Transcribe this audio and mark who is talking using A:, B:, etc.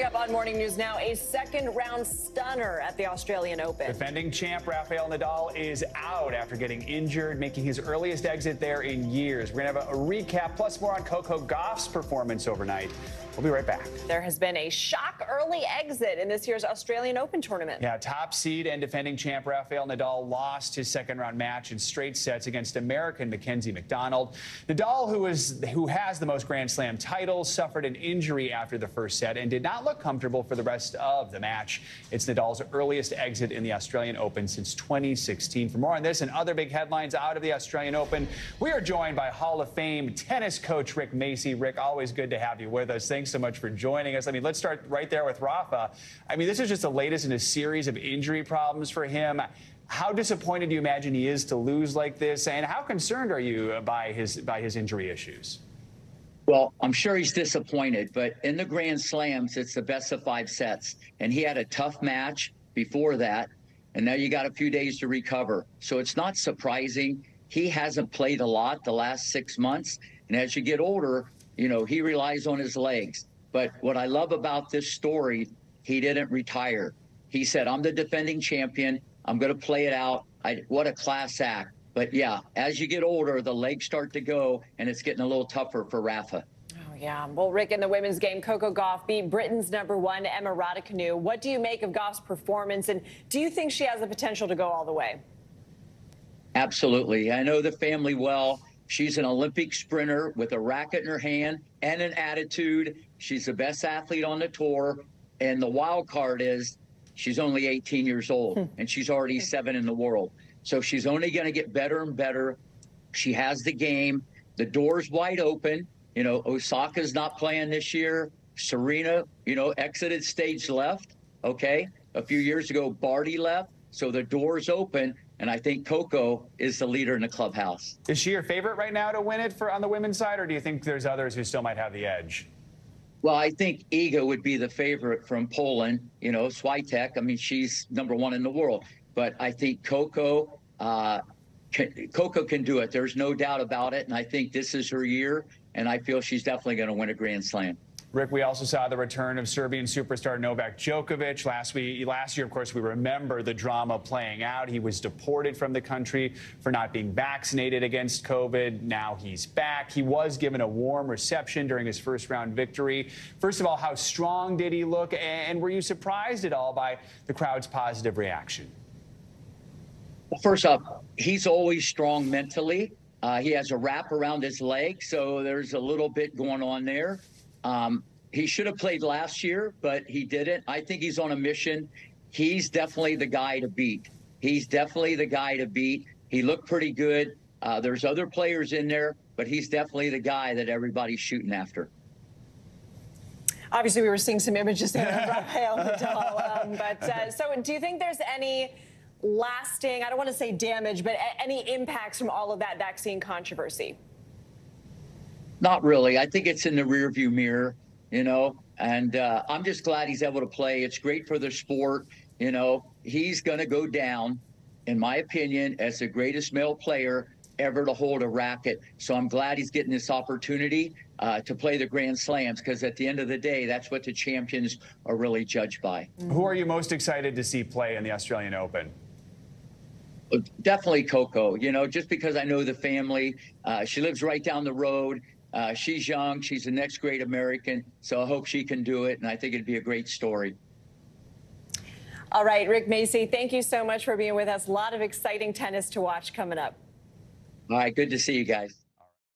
A: Coming up on Morning News Now, a second-round stunner at the Australian Open.
B: Defending champ Rafael Nadal is out after getting injured, making his earliest exit there in years. We're going to have a recap, plus more on Coco Gauff's performance overnight. We'll be right back.
A: There has been a shock early exit in this year's Australian Open tournament.
B: Yeah, top seed and defending champ Rafael Nadal lost his second-round match in straight sets against American Mackenzie McDonald. Nadal, who has the most Grand Slam titles, suffered an injury after the first set and did not look comfortable for the rest of the match. It's Nadal's earliest exit in the Australian Open since 2016. For more on this and other big headlines out of the Australian Open, we are joined by Hall of Fame tennis coach Rick Macci. Rick, always good to have you with us. Thanks so much for joining us. I mean, let's start right there with Rafa. I mean, this is just the latest in a series of injury problems for him. How disappointed do you imagine he is to lose like this, and how concerned are you by his injury issues?
C: Well, I'm sure he's disappointed, but in the Grand Slams, it's the best of 5 sets. And he had a tough match before that, and now you got a few days to recover. So it's not surprising. He hasn't played a lot the last 6 months. And as you get older, you know, he relies on his legs. But what I love about this story, he didn't retire. He said, I'm the defending champion. I'm going to play it out. What a class act. But, yeah, as you get older, the legs start to go, and it's getting a little tougher for Rafa.
A: Oh, yeah. Well, Rick, in the women's game, Coco Gauff beat Britain's #1, Emma Raducanu. What do you make of Gauff's performance, and do you think she has the potential to go all the way?
C: Absolutely. I know the family well. She's an Olympic sprinter with a racket in her hand and an attitude. She's the best athlete on the tour. And the wild card is she's only 18 years old, and she's already 7 in the world. So she's only going to get better and better. She has the game. The door's wide open. You know, Osaka's not playing this year. Serena, you know, exited stage left, okay? A few years ago, Barty left. So the door's open, and I think Coco is the leader in the clubhouse.
B: Is she your favorite right now to win it on the women's side, or do you think there's others who still might have the edge?
C: Well, I think Iga would be the favorite from Poland. You know, Swiatek, I mean, she's #1 in the world. But I think Coco can do it. There's no doubt about it. And I think this is her year, and I feel she's definitely going to win a Grand Slam.
B: Rick, we also saw the return of Serbian superstar Novak Djokovic. Last year, of course, we remember the drama playing out. He was deported from the country for not being vaccinated against COVID. Now he's back. He was given a warm reception during his first-round victory. First of all, how strong did he look? And were you surprised at all by the crowd's positive reaction?
C: Well, first off, he's always strong mentally. He has a wrap around his leg, so there's a little bit going on there. He should have played last year, but he didn't. I think he's on a mission. He's definitely the guy to beat. He's definitely the guy to beat. He looked pretty good. There's other players in there, but he's definitely the guy that everybody's shooting after.
A: Obviously, we were seeing some images there of Rafael Nadal. So do you think there's any lasting, I don't want to say damage, but any impacts from all of that vaccine controversy?
C: Not really. I think it's in the rearview mirror, you know, and I'm just glad he's able to play. It's great for the sport. You know, he's going to go down, in my opinion, as the greatest male player ever to hold a racket. So I'm glad he's getting this opportunity to play the Grand Slams, because at the end of the day, that's what the champions are really judged by.
B: Who are you most excited to see play in the Australian Open?
C: Definitely Coco, you know, just because I know the family. She lives right down the road. She's young. She's the next great American. So I hope she can do it. And I think it'd be a great story.
A: All right, Rick Macci, thank you so much for being with us. A lot of exciting tennis to watch coming up.
C: All right. Good to see you guys.